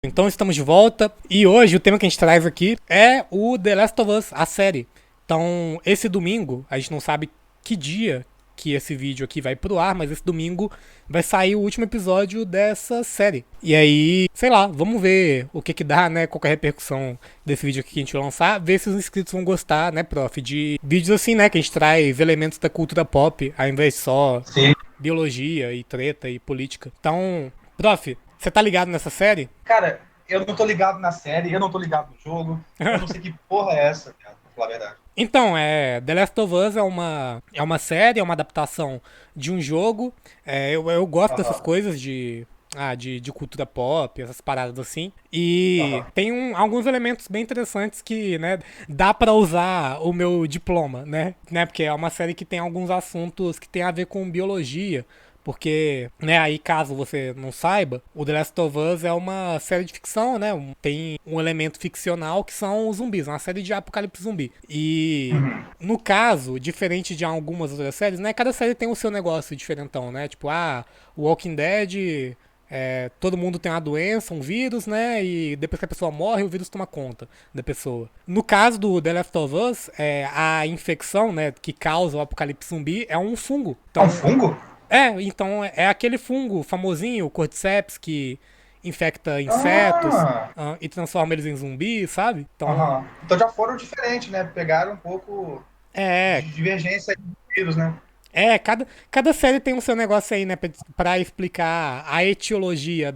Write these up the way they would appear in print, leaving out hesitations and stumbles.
Então estamos de volta e hoje o tema que a gente traz aqui é o The Last of Us, a série. Então, esse domingo, a gente não sabe que dia que esse vídeo aqui vai pro ar, mas esse domingo vai sair o último episódio dessa série. E aí, sei lá, vamos ver o que que dá, né, qual que é a repercussão desse vídeo aqui que a gente vai lançar, ver se os inscritos vão gostar, né, prof, de vídeos assim, né, que a gente traz elementos da cultura pop, ao invés de só Sim. biologia e treta e política. Então, prof, você tá ligado nessa série? Cara, eu não tô ligado na série, eu não tô ligado no jogo, eu não sei que porra é essa, cara, pra falar a verdade. Então, The Last of Us é uma série, é uma adaptação de um jogo. Eu gosto dessas Aham, coisas de cultura pop, essas paradas assim. E aham. tem alguns elementos bem interessantes que, né, dá pra usar o meu diploma, né? Porque é uma série que tem alguns assuntos que tem a ver com biologia. Porque, né, aí caso você não saiba, o The Last of Us é uma série de ficção, né? Tem um elemento ficcional que são os zumbis, uma série de apocalipse zumbi. E Uhum. no caso, diferente de algumas outras séries, né? Cada série tem o seu negócio diferentão, né? Tipo, o Walking Dead, todo mundo tem uma doença, um vírus, né? E depois que a pessoa morre, o vírus toma conta da pessoa. No caso do The Last of Us, a infecção, né, que causa o apocalipse zumbi é um fungo. É um Então, fungo? então é aquele fungo famosinho, o Cordyceps, que infecta insetos Ah, e transforma eles em zumbis, sabe? Então, aham. Então já foram diferentes, né? Pegaram um pouco é. de divergência aí dos vírus, né? Cada série tem um seu negócio aí, né, pra explicar a etiologia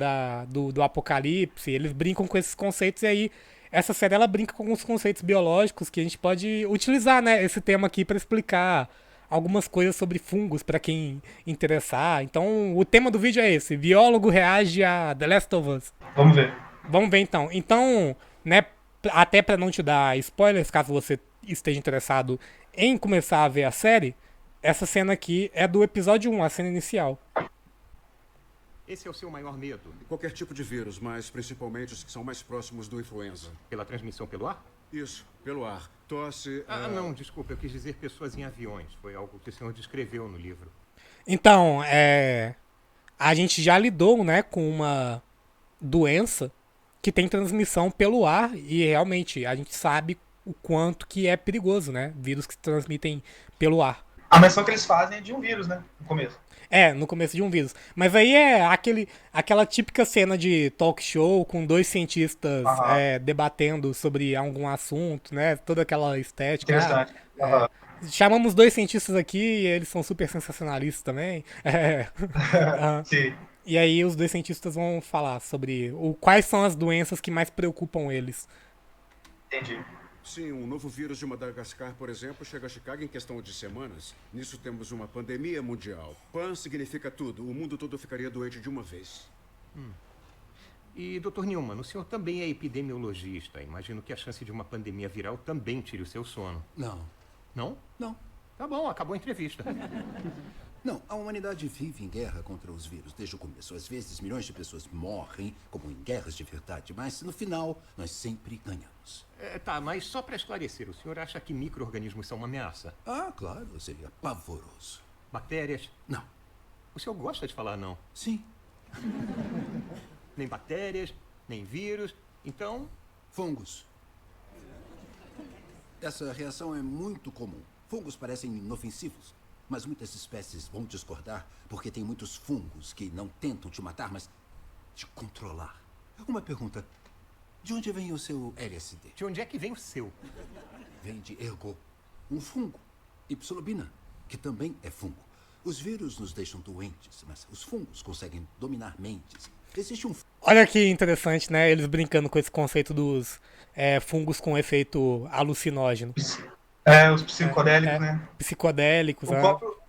do apocalipse. Eles brincam com esses conceitos e aí essa série ela brinca com alguns conceitos biológicos que a gente pode utilizar, né, esse tema aqui pra explicar algumas coisas sobre fungos pra quem interessar. Então, o tema do vídeo é esse: biólogo reage a The Last of Us. Vamos ver. Vamos ver então. Então, né, até pra não te dar spoilers, caso você esteja interessado em começar a ver a série, essa cena aqui é do episódio 1, a cena inicial. Esse é o seu maior medo? Qualquer tipo de vírus, mas principalmente os que são mais próximos do influenza. Pela transmissão pelo ar? Isso, pelo ar. Tosse. Não, desculpa, eu quis dizer pessoas em aviões. Foi algo que o senhor descreveu no livro. Então, a gente já lidou, né, com uma doença que tem transmissão pelo ar e realmente a gente sabe o quanto que é perigoso, né? Vírus que se transmitem pelo ar. A menção que eles fazem é de um vírus, né? No começo. No começo de um vírus. Mas aí aquela típica cena de talk show com dois cientistas Aham. debatendo sobre algum assunto, né? Toda aquela estética. Interessante. Aham. Chamamos dois cientistas aqui e eles são super sensacionalistas também. Ah, Sim, e aí os dois cientistas vão falar sobre quais são as doenças que mais preocupam eles. entendi. Sim, um novo vírus de Madagascar, por exemplo, chega a Chicago em questão de semanas. Nisso temos uma pandemia mundial. Pan significa tudo. O mundo todo ficaria doente de uma vez. E, Dr. Newman, o senhor também é epidemiologista. Imagino que a chance de uma pandemia viral também tire o seu sono. Não, Não? não, Tá bom, acabou a entrevista. não. A humanidade vive em guerra contra os vírus desde o começo. Às vezes, milhões de pessoas morrem, como em guerras de verdade, mas no final, nós sempre ganhamos. Tá, mas só para esclarecer, o senhor acha que micro-organismos são uma ameaça? Ah, claro, seria pavoroso. Bactérias? Não, O senhor gosta de falar não. sim, Nem bactérias, nem vírus. Então, fungos. Essa reação é muito comum. Fungos parecem inofensivos, mas muitas espécies vão discordar porque tem muitos fungos que não tentam te matar, mas te controlar. Uma pergunta: de onde vem o seu LSD? de onde é que vem o seu? Vem de ergo, um fungo, e psilocibina, que também é fungo. Os vírus nos deixam doentes, mas os fungos conseguem dominar mentes. Existe um Olha que interessante, né? Eles brincando com esse conceito dos fungos com efeito alucinógeno. Os psicodélicos, É, né? psicodélicos,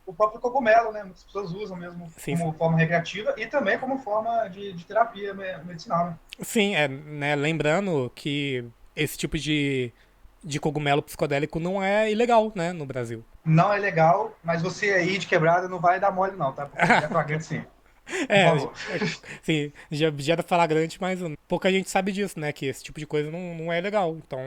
O próprio cogumelo, né? Muitas pessoas usam mesmo sim, como forma recreativa e também como forma de terapia medicinal, né? sim, né? Lembrando que esse tipo de cogumelo psicodélico não é ilegal, né? No Brasil. Não é legal, mas você aí de quebrada não vai dar mole não, tá? Porque é flagrante sim. Por É, favor. sim, já era falar grande, mas pouca gente sabe disso, né? Que esse tipo de coisa não é legal. Então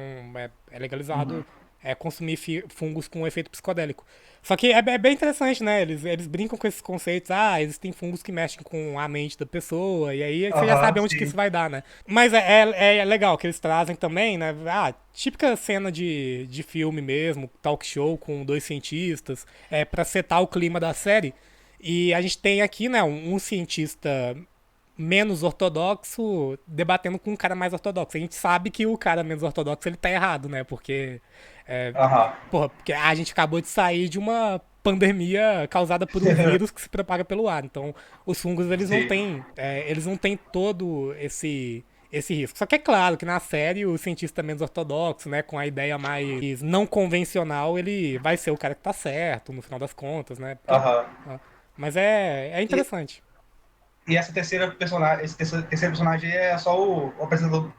é legalizado consumir fungos com efeito psicodélico. Só que é bem interessante, né? Eles brincam com esses conceitos. Ah, existem fungos que mexem com a mente da pessoa, e aí você já sabe onde que sim. isso vai dar, né? Mas é legal que eles trazem também, né? Ah, típica cena de filme mesmo, talk show com dois cientistas, pra setar o clima da série. E a gente tem aqui, né, um cientista menos ortodoxo debatendo com um cara mais ortodoxo. A gente sabe que o cara menos ortodoxo ele tá errado, né? Porque Aham. porra, porque a gente acabou de sair de uma pandemia causada por um vírus que se propaga pelo ar. Então, os fungos Sim. eles não têm todo esse risco. Só que é claro que na série o cientista menos ortodoxo, né, com a ideia mais não convencional, ele vai ser o cara que tá certo no final das contas, né? Aham. Mas é E, interessante. e essa terceira personagem, esse terceiro personagem é só o apresentador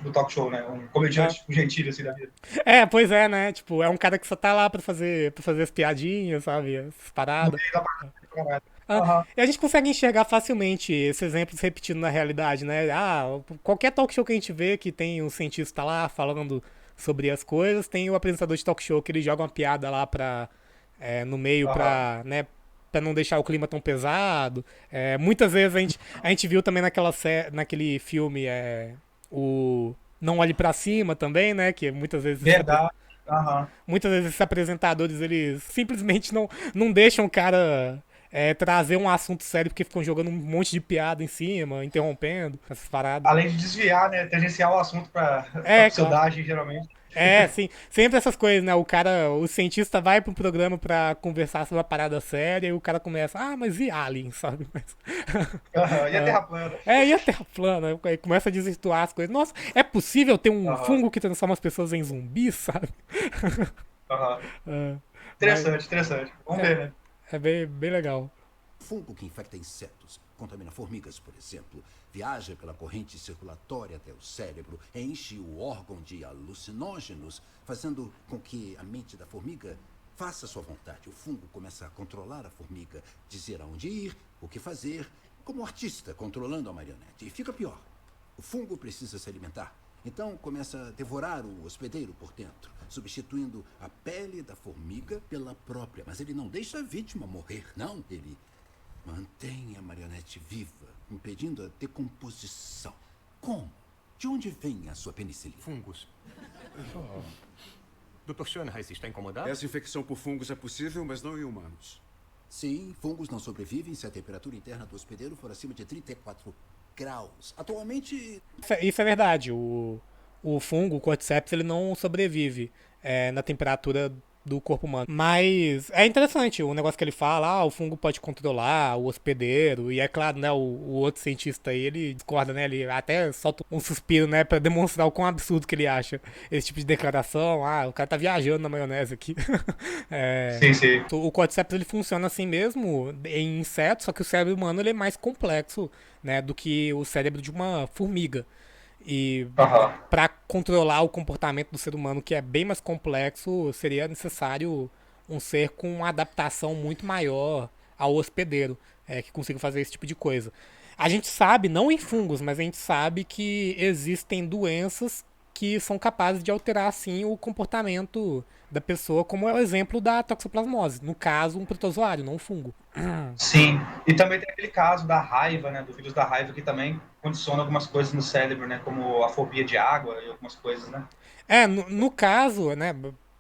do talk show, né? Um Ah, comediante, um gentil assim da vida. pois é, né? Tipo, é um cara que só tá lá pra fazer as piadinhas, sabe? As No paradas. meio da parte do caralho. Ah, Aham. e a gente consegue enxergar facilmente esses exemplos repetindo na realidade, né? Ah, qualquer talk show que a gente vê que tem um cientista lá falando sobre as coisas, tem o apresentador de talk show que ele joga uma piada lá no meio Aham. pra, né, pra não deixar o clima tão pesado. Muitas vezes a gente viu também naquele filme o Não Olhe Pra Cima também, né? Que muitas vezes Verdade. Aham. muitas vezes esses apresentadores, eles simplesmente não deixam o cara trazer um assunto sério porque ficam jogando um monte de piada em cima, interrompendo essas paradas. Além de desviar, né? Tangenciar o assunto pra Claro. pseudagem, geralmente. Sim, sempre essas coisas, né? O cientista vai pro programa pra conversar sobre uma parada séria e o cara começa, mas e Alien, sabe? Aham. E a Terra plana. E a Terra plana? Aí começa a desvirtuar as coisas. Nossa, é possível ter um Aham. fungo que transforma as pessoas em zumbis, sabe? Aham. Ah, mas Interessante, interessante. Vamos ver, né? é bem legal. Fungo que infecta insetos, contamina formigas, por exemplo, viaja pela corrente circulatória até o cérebro, enche o órgão de alucinógenos, fazendo com que a mente da formiga faça sua vontade. O fungo começa a controlar a formiga, dizer aonde ir, o que fazer, como um artista controlando a marionete. E fica pior. O fungo precisa se alimentar. Então começa a devorar o hospedeiro por dentro, substituindo a pele da formiga pela própria. Mas ele não deixa a vítima morrer, não. Ele mantém a marionete viva, impedindo a decomposição. Como? De onde vem a sua penicilina? Fungos. Dr. Schoenheis está incomodado? Essa infecção por fungos é possível, mas não em humanos. Sim, fungos não sobrevivem se a temperatura interna do hospedeiro for acima de 34 graus. Atualmente, Isso é verdade. O fungo, o cordyceps, ele não sobrevive na temperatura do corpo humano. Mas é interessante o negócio que ele fala, o fungo pode controlar o hospedeiro, e é claro, né, o outro cientista aí, ele discorda, né, ele até solta um suspiro, né, pra demonstrar o quão absurdo que ele acha esse tipo de declaração, o cara tá viajando na maionese aqui. Sim, sim. O cordyceps, ele funciona assim mesmo em insetos, só que o cérebro humano, ele é mais complexo, né, do que o cérebro de uma formiga. E Aham. para controlar o comportamento do ser humano, que é bem mais complexo, seria necessário um ser com uma adaptação muito maior ao hospedeiro, que consiga fazer esse tipo de coisa. A gente sabe, não em fungos, mas a gente sabe que existem doenças que são capazes de alterar assim o comportamento da pessoa, como é o exemplo da toxoplasmose, no caso um protozoário, não um fungo. Sim. E também tem aquele caso da raiva, né? Do vírus da raiva, que também condiciona algumas coisas no cérebro, né? Como a fobia de água e algumas coisas, né? No caso, né,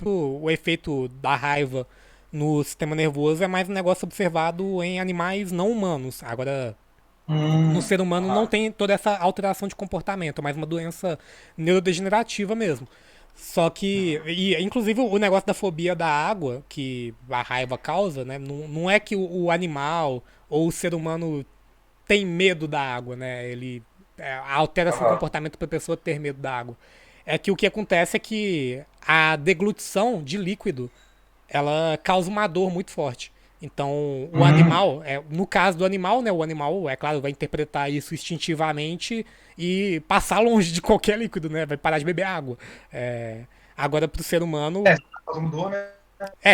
o efeito da raiva no sistema nervoso é mais um negócio observado em animais não humanos. Agora, no ser humano não Aham. tem toda essa alteração de comportamento, é mais uma doença neurodegenerativa mesmo. Só que, inclusive o negócio da fobia da água, que a raiva causa, né, não é que o animal ou o ser humano tem medo da água, né? Ele altera seu Aham. comportamento para a pessoa ter medo da água. É que o que acontece é que a deglutição de líquido ela causa uma dor muito forte. Então, o Hum. animal, no caso do animal, né, o animal, é claro, vai interpretar isso instintivamente e passar longe de qualquer líquido, né, vai parar de beber água. Agora, pro ser humano, Você tá causando dor, né?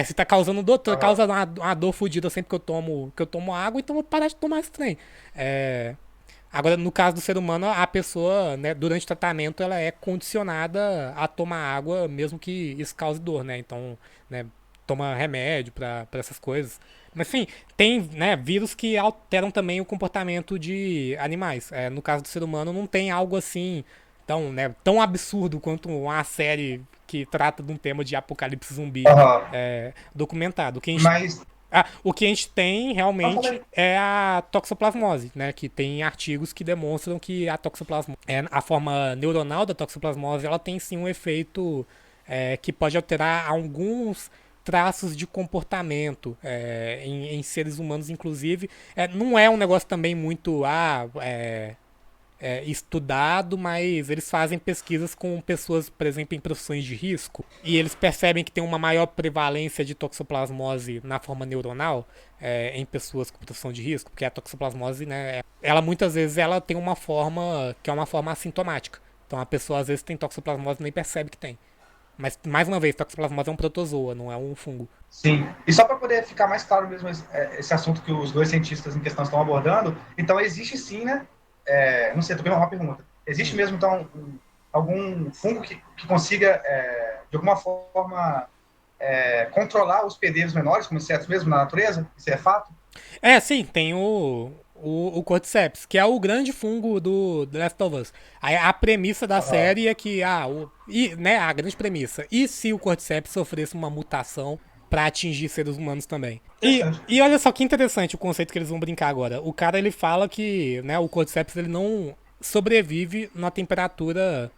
se tá causando dor, tá Aham. causando uma dor fodida sempre que eu tomo água, então eu vou parar de tomar esse trem. É, Agora, no caso do ser humano, a pessoa, né, durante o tratamento, ela é condicionada a tomar água, mesmo que isso cause dor, né? Então, né, toma remédio pra essas coisas. Mas, enfim, tem, né, vírus que alteram também o comportamento de animais. No caso do ser humano, não tem algo assim tão, né, tão absurdo quanto uma série que trata de um tema de apocalipse zumbi Aham. documentado. Mas. O que a gente tem Não, falei. realmente é a toxoplasmose, né? Que tem artigos que demonstram que a toxoplasmose, a forma neuronal da toxoplasmose, ela tem sim um efeito que pode alterar alguns traços de comportamento em seres humanos, inclusive. Não é um negócio também muito estudado, mas eles fazem pesquisas com pessoas, por exemplo, em profissões de risco, e eles percebem que tem uma maior prevalência de toxoplasmose na forma neuronal em pessoas com profissão de risco, porque a toxoplasmose, né, ela muitas vezes ela tem uma forma que é uma forma assintomática. Então a pessoa às vezes tem toxoplasmose e nem percebe que tem. Mas, mais uma vez, toxoplasmose é um protozoa, não é um fungo. Sim. E só para poder ficar mais claro mesmo esse assunto que os dois cientistas em questão estão abordando, então existe sim, né? Não sei, estou vendo uma pergunta. Existe mesmo, então, algum fungo que consiga, de alguma forma, controlar os hospedeiros menores, como insetos mesmo, na natureza? Isso é fato? Sim, tem o Cordyceps, que é o grande fungo do The Last of Us. A premissa da Aham. série é que, né, a grande premissa, e se o Cordyceps sofresse uma mutação pra atingir seres humanos também? Interessante. E olha só que interessante o conceito que eles vão brincar agora. O cara, ele fala que, né, o Cordyceps, ele não sobrevive na temperatura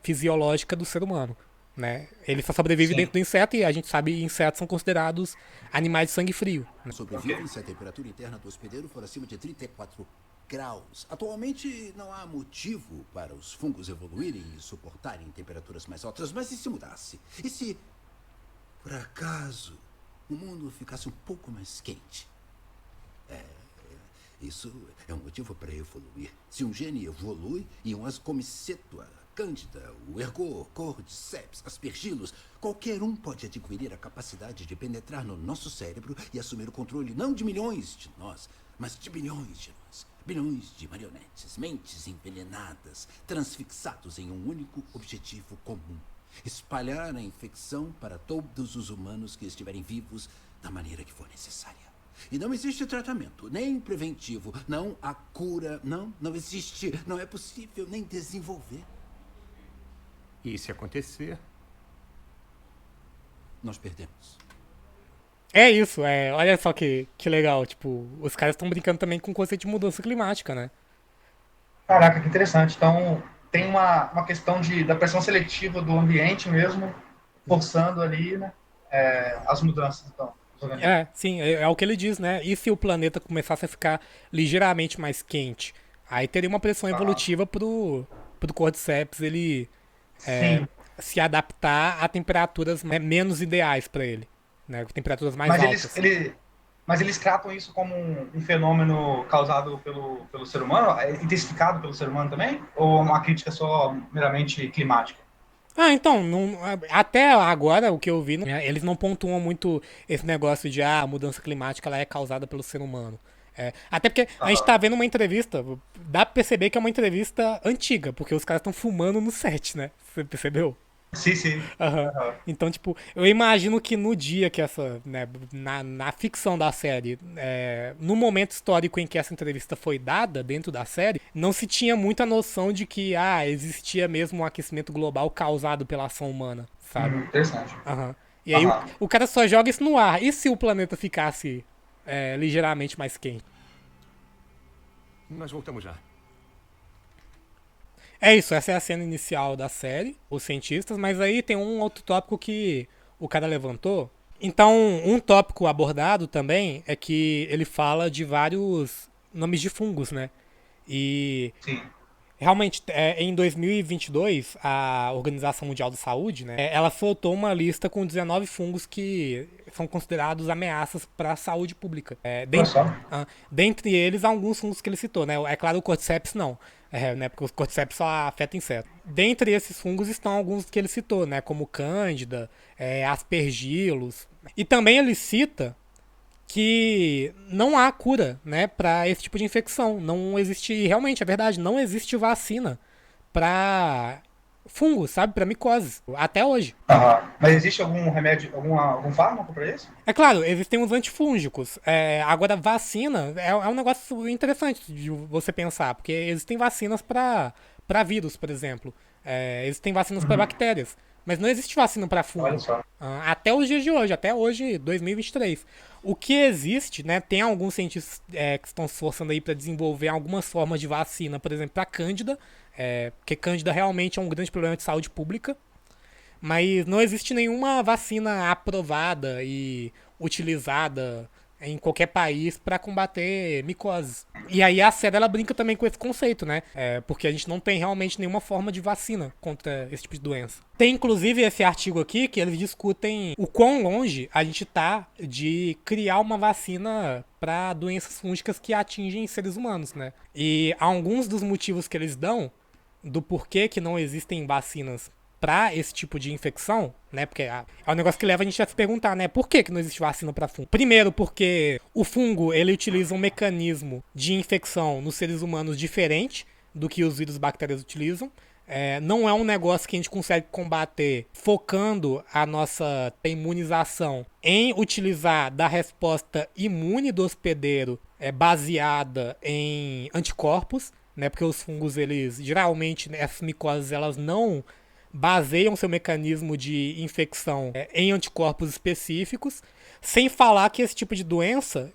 fisiológica do ser humano. Né? Ele só sobrevive Sim. dentro do inseto e a gente sabe que insetos são considerados animais de sangue frio. Sobrevivem se a temperatura interna do hospedeiro for acima de 34 graus. Atualmente, não há motivo para os fungos evoluírem e suportarem temperaturas mais altas, mas e se mudasse? E se, por acaso, o mundo ficasse um pouco mais quente? Isso é um motivo para evoluir. Se um gene evolui e um Ascomycetua, Cândida, o Ergot, Cordyceps, Aspergillus, qualquer um pode adquirir a capacidade de penetrar no nosso cérebro e assumir o controle não de milhões de nós, mas de bilhões de nós. Bilhões de marionetes, mentes envenenadas, transfixados em um único objetivo comum: espalhar a infecção para todos os humanos que estiverem vivos da maneira que for necessária. E não existe tratamento, nem preventivo, não há cura, não existe, não é possível nem desenvolver. E se acontecer, Nós perdemos. É isso, olha só que legal, tipo, os caras estão brincando também com o conceito de mudança climática, né? Caraca, que interessante. Então, tem uma questão da pressão seletiva do ambiente mesmo, forçando ali, né, as mudanças, então, dos organismos. Sim, é o que ele diz, né? E se o planeta começasse a ficar ligeiramente mais quente? Aí teria uma pressão Aham. evolutiva pro Cordyceps ele Sim. se adaptar a temperaturas, né, menos ideais para ele, né? Temperaturas mais Mas eles, altas. ele, mas eles tratam isso como um fenômeno causado pelo ser humano, intensificado pelo ser humano também? Ou uma crítica só meramente climática? Então, até agora, o que eu vi, né, eles não pontuam muito esse negócio de a mudança climática ela é causada pelo ser humano. Até porque a gente Aham. tá vendo uma entrevista, dá pra perceber que é uma entrevista antiga, porque os caras estão fumando no set, né? Você percebeu? Sim, sim. Aham. Aham. Então, tipo, eu imagino que no dia que essa, né, na ficção da série, no momento histórico em que essa entrevista foi dada dentro da série, não se tinha muita noção de que, existia mesmo um aquecimento global causado pela ação humana, sabe? Interessante. Aham. E aí Aham. o cara só joga isso no ar. E se o planeta ficasse ligeiramente mais quente? nós voltamos já. É isso, essa é a cena inicial da série, os cientistas, mas aí tem um outro tópico que o cara levantou. Então, um tópico abordado também é que ele fala de vários nomes de fungos, né? E Sim. realmente, em 2022, a Organização Mundial da Saúde, né, ela soltou uma lista com 19 fungos que são considerados ameaças para a saúde pública. Olha só. Dentre eles, alguns fungos que ele citou, né? É claro, o Cordyceps não, né, porque o Cordyceps só afeta insetos. Dentre esses fungos estão alguns que ele citou, né? Como Cândida, Aspergillus. E também ele cita que não há cura, né, para esse tipo de infecção. Não existe, realmente, é verdade, não existe vacina para fungos, sabe, para micoses, até hoje. Aham. Mas existe algum remédio, algum fármaco para isso? É claro, existem os antifúngicos. Agora, vacina é um negócio interessante de você pensar, porque existem vacinas para vírus, por exemplo. Existem vacinas para bactérias. Mas não existe vacina para fungo. Olha só. Até os dias de hoje, até hoje, 2023. O que existe, né? Tem alguns cientistas que estão se esforçando aí para desenvolver algumas formas de vacina, por exemplo, para Cândida, porque Cândida realmente é um grande problema de saúde pública. Mas não existe nenhuma vacina aprovada e utilizada em qualquer país para combater micoses. E aí a série ela brinca também com esse conceito, né? Porque a gente não tem realmente nenhuma forma de vacina contra esse tipo de doença. Tem inclusive esse artigo aqui que eles discutem o quão longe a gente tá de criar uma vacina para doenças fúngicas que atingem seres humanos, né? E alguns dos motivos que eles dão do porquê que não existem vacinas para esse tipo de infecção, né? Porque é um negócio que leva a gente a se perguntar, né? Por que não existe vacina para fungo? Primeiro, porque o fungo ele utiliza um mecanismo de infecção nos seres humanos diferente do que os vírus e bactérias utilizam. Não é um negócio que a gente consegue combater focando a nossa imunização em utilizar da resposta imune do hospedeiro baseada em anticorpos, né? Porque os fungos, eles geralmente, né, essas micoses, elas não baseiam seu mecanismo de infecção em anticorpos específicos, sem falar que esse tipo de doença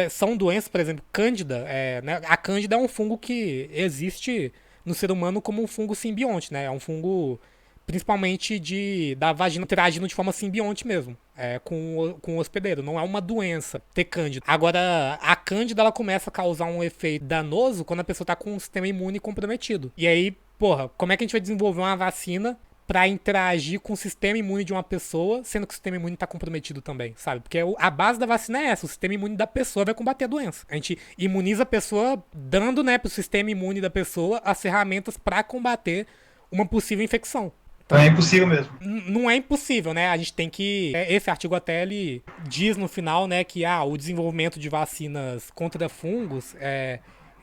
são doenças, por exemplo, Cândida. Né, a Cândida é um fungo que existe no ser humano como um fungo simbionte, né? É um fungo principalmente da vagina interagindo de forma simbionte mesmo, com o hospedeiro. Não é uma doença ter Cândida. Agora, a Cândida ela começa a causar um efeito danoso quando a pessoa está com o sistema imune comprometido. E aí, porra, como é que a gente vai desenvolver uma vacina para interagir com o sistema imune de uma pessoa, sendo que o sistema imune está comprometido também, sabe? Porque a base da vacina é essa, o sistema imune da pessoa vai combater a doença. A gente imuniza a pessoa dando, né, pro sistema imune da pessoa as ferramentas para combater uma possível infecção. Então é impossível mesmo. Não é impossível, né? A gente tem que... Esse artigo até ele diz no final, né, que o desenvolvimento de vacinas contra fungos,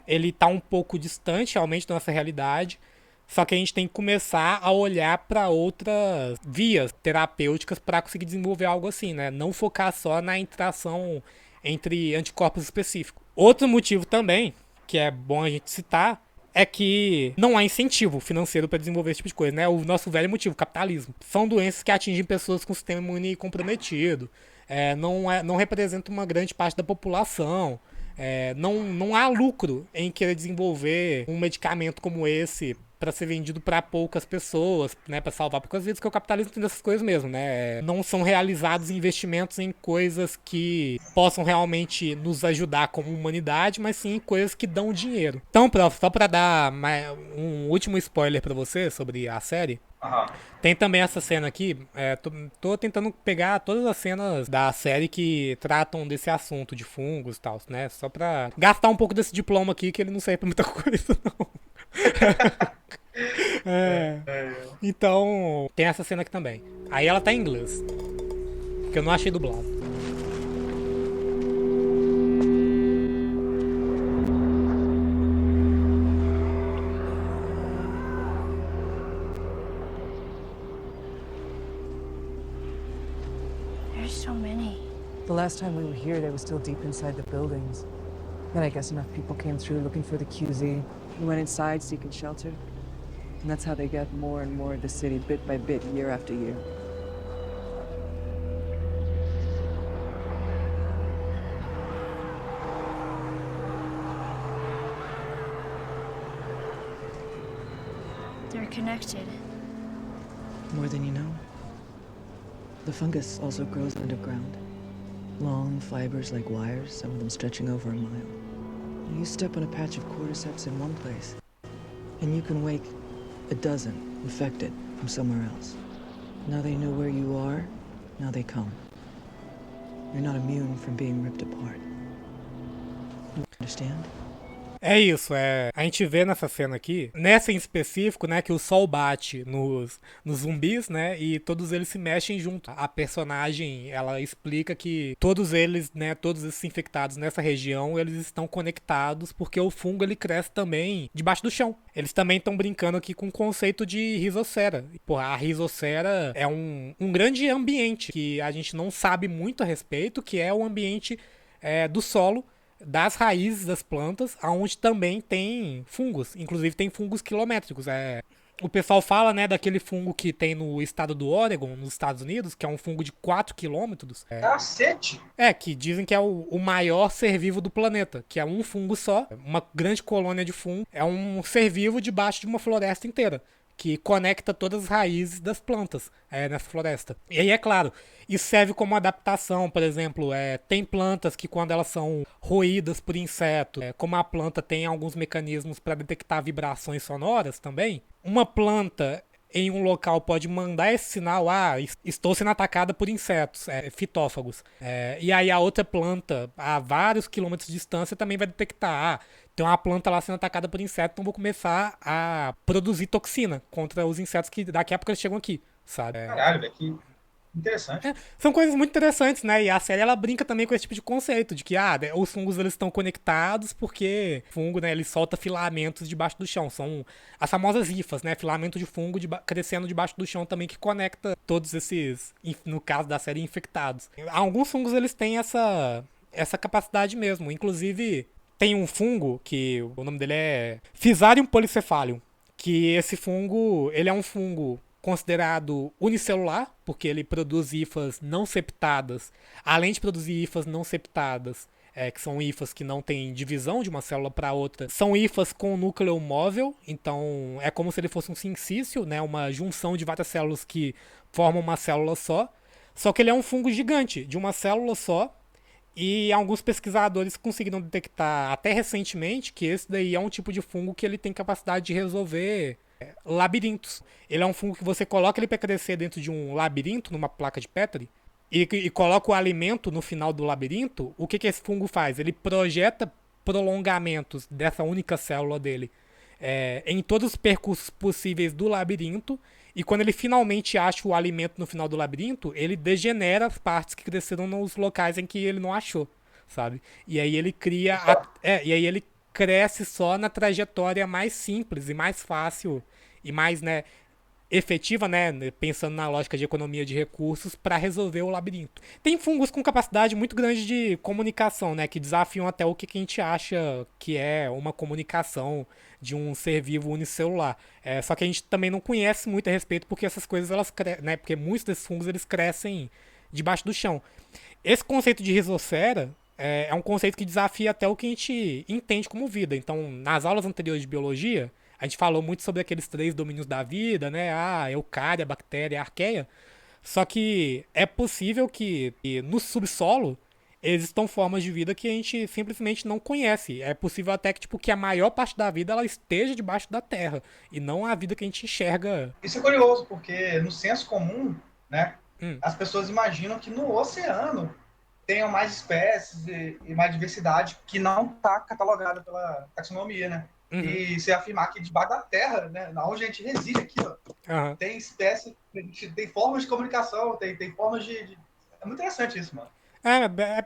ele tá um pouco distante realmente da nossa realidade. Só que a gente tem que começar a olhar para outras vias terapêuticas para conseguir desenvolver algo assim, né? Não focar só na interação entre anticorpos específicos. Outro motivo também, que é bom a gente citar, é que não há incentivo financeiro para desenvolver esse tipo de coisa, né? O nosso velho motivo, capitalismo. São doenças que atingem pessoas com sistema imune comprometido, não representam uma grande parte da população. Não há lucro em querer desenvolver um medicamento como esse para ser vendido para poucas pessoas, né, para salvar poucas vidas, porque o capitalismo tem dessas coisas mesmo, né? Não são realizados investimentos em coisas que possam realmente nos ajudar como humanidade, mas sim em coisas que dão dinheiro. Então, prof, só para dar um último spoiler para você sobre a série, tem também essa cena aqui, tô tentando pegar todas as cenas da série que tratam desse assunto de fungos e tal, né? Só pra gastar um pouco desse diploma aqui, que ele não serve pra muita coisa, não. Então, tem essa cena aqui também. Aí ela tá em inglês, porque eu não achei dublado. There's so many. The last time we were here, they were still deep inside the buildings. Then I guess enough people came through looking for the QZ. We went inside seeking shelter. And that's how they get more and more of the city, bit by bit, year after year. They're connected. More than you know. The fungus also grows underground. Long fibers like wires, some of them stretching over a mile. You step on a patch of cordyceps in one place, and you can wake a dozen infected from somewhere else. Now they know where you are, now they come. You're not immune from being ripped apart. You understand? É isso, a gente vê nessa cena aqui, nessa em específico, né, que o sol bate nos zumbis, né, e todos eles se mexem junto. A personagem, ela explica que todos eles, né, todos esses infectados nessa região, eles estão conectados porque o fungo, ele cresce também debaixo do chão. Eles também estão brincando aqui com o conceito de rizosfera. Porra, a rizosfera é um grande ambiente que a gente não sabe muito a respeito, que é o ambiente do solo, das raízes das plantas, onde também tem fungos. Inclusive tem fungos quilométricos. O pessoal fala, né, daquele fungo que tem no estado do Oregon, nos Estados Unidos, que é um fungo de 4 quilômetros. Cacete! Que dizem que é o maior ser vivo do planeta, que é um fungo só, uma grande colônia de fungo. É um ser vivo debaixo de uma floresta inteira, que conecta todas as raízes das plantas nessa floresta. E aí, é claro, isso serve como adaptação, por exemplo, tem plantas que quando elas são roídas por insetos, como a planta tem alguns mecanismos para detectar vibrações sonoras também, uma planta em um local pode mandar esse sinal, estou sendo atacada por insetos, fitófagos. E aí a outra planta, a vários quilômetros de distância, também vai detectar, tem uma planta lá sendo atacada por insetos, então vou começar a produzir toxina contra os insetos que daqui a pouco eles chegam aqui, sabe? Caralho, velho, que interessante. São coisas muito interessantes, né? E a série, ela brinca também com esse tipo de conceito, de que, os fungos, eles estão conectados porque o fungo, né, ele solta filamentos debaixo do chão. São as famosas hifas, né? Filamento de fungo crescendo debaixo do chão também, que conecta todos esses, no caso da série, infectados. Alguns fungos, eles têm essa capacidade mesmo. Inclusive, tem um fungo que o nome dele é Fusarium polycephalium, que esse fungo, ele é um fungo considerado unicelular, porque ele produz hifas não septadas. Além de produzir hifas não septadas, que são hifas que não têm divisão de uma célula para outra, são hifas com núcleo móvel, então é como se ele fosse um sincício, né, uma junção de várias células que formam uma célula só. Só que ele é um fungo gigante, de uma célula só, e alguns pesquisadores conseguiram detectar até recentemente que esse daí é um tipo de fungo que ele tem capacidade de resolver labirintos. Ele é um fungo que você coloca ele para crescer dentro de um labirinto, numa placa de Petri, e coloca o alimento no final do labirinto. O que esse fungo faz? Ele projeta prolongamentos dessa única célula dele em todos os percursos possíveis do labirinto, e quando ele finalmente acha o alimento no final do labirinto, ele degenera as partes que cresceram nos locais em que ele não achou, sabe? E aí ele cria e aí ele cresce só na trajetória mais simples e mais fácil e mais, né, efetiva, né, pensando na lógica de economia de recursos, para resolver o labirinto. Tem fungos com capacidade muito grande de comunicação, né, que desafiam até o que a gente acha que é uma comunicação de um ser vivo unicelular. Só que a gente também não conhece muito a respeito, porque essas coisas, elas né, porque muitos desses fungos, eles crescem debaixo do chão. Esse conceito de rizosfera é um conceito que desafia até o que a gente entende como vida. Então, nas aulas anteriores de biologia, a gente falou muito sobre aqueles 3 domínios da vida, né? A eucária, a bactéria, a arqueia. Só que é possível que no subsolo existam formas de vida que a gente simplesmente não conhece. É possível até que, que a maior parte da vida ela esteja debaixo da terra e não a vida que a gente enxerga. Isso é curioso, porque no senso comum, né, as pessoas imaginam que no oceano tenham mais espécies e mais diversidade que não está catalogada pela taxonomia, né? Uhum. E se afirmar que debaixo da terra, né, onde a gente reside aqui, ó, tem espécies, tem formas de comunicação, tem formas de... É muito interessante isso, mano.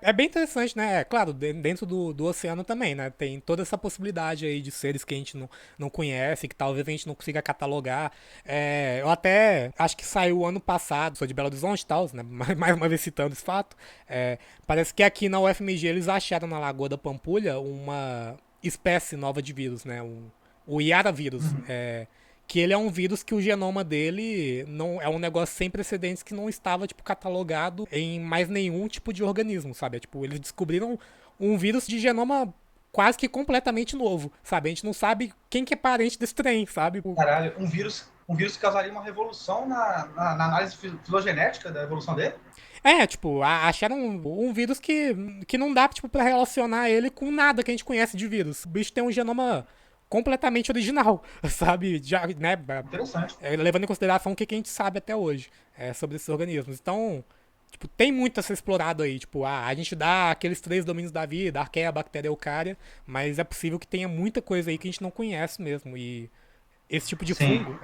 É bem interessante, né? Claro, dentro do oceano também, né? Tem toda essa possibilidade aí de seres que a gente não conhece, que talvez a gente não consiga catalogar. Eu até acho que saiu ano passado, sou de Belo Horizonte e tal, né? Mais uma vez citando esse fato. Parece que aqui na UFMG eles acharam na Lagoa da Pampulha uma espécie nova de vírus, né? O Yara vírus. Que ele é um vírus que o genoma dele não é um negócio sem precedentes, que não estava catalogado em mais nenhum tipo de organismo, sabe? Eles descobriram um vírus de genoma quase que completamente novo, sabe? A gente não sabe quem que é parente desse trem, sabe? Caralho, um vírus que causaria uma revolução na análise filogenética da evolução dele? Acharam um vírus que não dá, pra relacionar ele com nada que a gente conhece de vírus. O bicho tem um genoma completamente original, sabe? Já, né? Interessante. Levando em consideração o que a gente sabe até hoje sobre esses organismos. Então, Tipo, tem muito a ser explorado aí. Tipo, a gente dá aqueles 3 domínios da vida, arqueia, bactéria, eucária, mas é possível que tenha muita coisa aí que a gente não conhece mesmo. E esse tipo de Sim. fungo,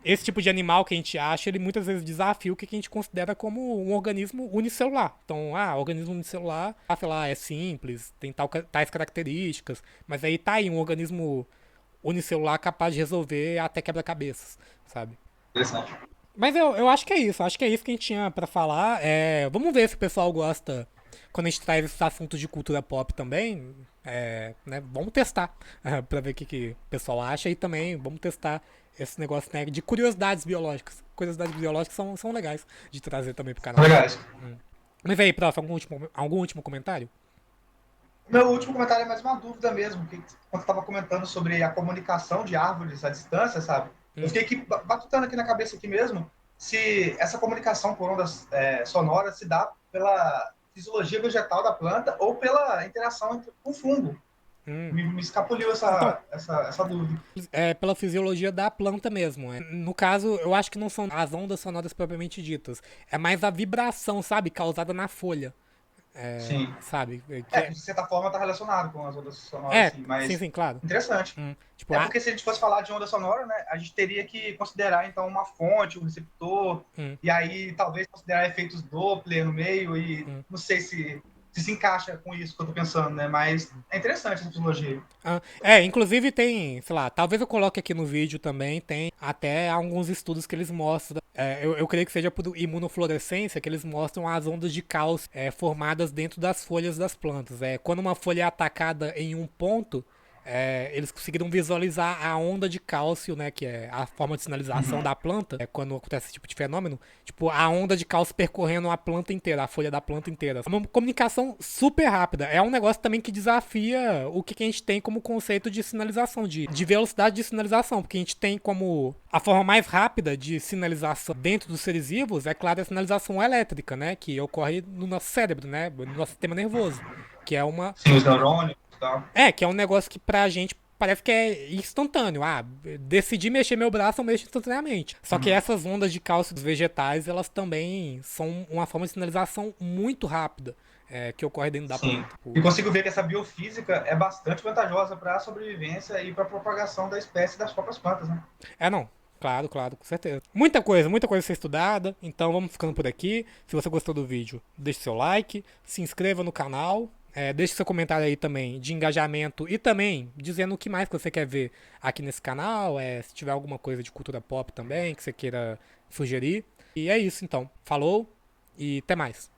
esse tipo de animal que a gente acha, ele muitas vezes desafia o que a gente considera como um organismo unicelular. Então, organismo unicelular, sei lá, é simples, tem tais características, mas aí tá aí um organismo unicelular capaz de resolver até quebra-cabeças, sabe? Interessante. Mas eu acho que é isso. Acho que é isso que a gente tinha pra falar. Vamos ver se o pessoal gosta quando a gente traz esses assuntos de cultura pop também. Né, vamos testar pra ver o que o pessoal acha. E também vamos testar esse negócio, né, de curiosidades biológicas. Curiosidades biológicas são legais de trazer também pro canal. Legais. Mas aí, prof, algum último comentário? Meu último comentário é mais uma dúvida mesmo, que quando estava comentando sobre a comunicação de árvores à distância, sabe? Eu fiquei aqui, batutando aqui na cabeça aqui mesmo, se essa comunicação por ondas sonoras se dá pela fisiologia vegetal da planta ou pela interação com o fungo. Me escapuliu Então, essa dúvida. pela fisiologia da planta mesmo. No caso, eu acho que não são as ondas sonoras propriamente ditas. É mais a vibração, sabe? Causada na folha. Sim. Sabe? De certa forma está relacionado com as ondas sonoras, assim, Sim, mas sim, claro. interessante. Tipo, Porque se a gente fosse falar de onda sonora, né, a gente teria que considerar, então, uma fonte, um receptor, e aí talvez considerar efeitos Doppler no meio, e não sei se encaixa com isso que eu tô pensando, né, mas é interessante essa fisiologia. Inclusive tem, sei lá, talvez eu coloque aqui no vídeo também, tem até alguns estudos que eles mostram, eu creio que seja por imunofluorescência, que eles mostram as ondas de cálcio formadas dentro das folhas das plantas. Quando uma folha é atacada em um ponto, eles conseguiram visualizar a onda de cálcio, né, que é a forma de sinalização da planta, quando acontece esse tipo de fenômeno, tipo, a onda de cálcio percorrendo a planta inteira, a folha da planta inteira. É uma comunicação super rápida. É um negócio também que desafia o que a gente tem como conceito de sinalização, de velocidade de sinalização, porque a gente tem como a forma mais rápida de sinalização dentro dos seres vivos, é claro, a sinalização elétrica, né, que ocorre no nosso cérebro, né, no nosso sistema nervoso, que é uma Sim, os neurônios e tal. que é um negócio que pra gente parece que é instantâneo. Decidi mexer meu braço, eu mexo instantaneamente. Só que essas ondas de cálcio dos vegetais, elas também são uma forma de sinalização muito rápida que ocorre dentro da Sim. planta. E consigo ver que essa biofísica é bastante vantajosa para a sobrevivência e para a propagação da espécie das próprias plantas, né? Não. Claro, claro, com certeza. Muita coisa a ser estudada. Então vamos ficando por aqui. Se você gostou do vídeo, deixe seu like, se inscreva no canal. Deixe seu comentário aí também de engajamento e também dizendo o que mais que você quer ver aqui nesse canal. Se tiver alguma coisa de cultura pop também que você queira sugerir. E é isso então. Falou e até mais.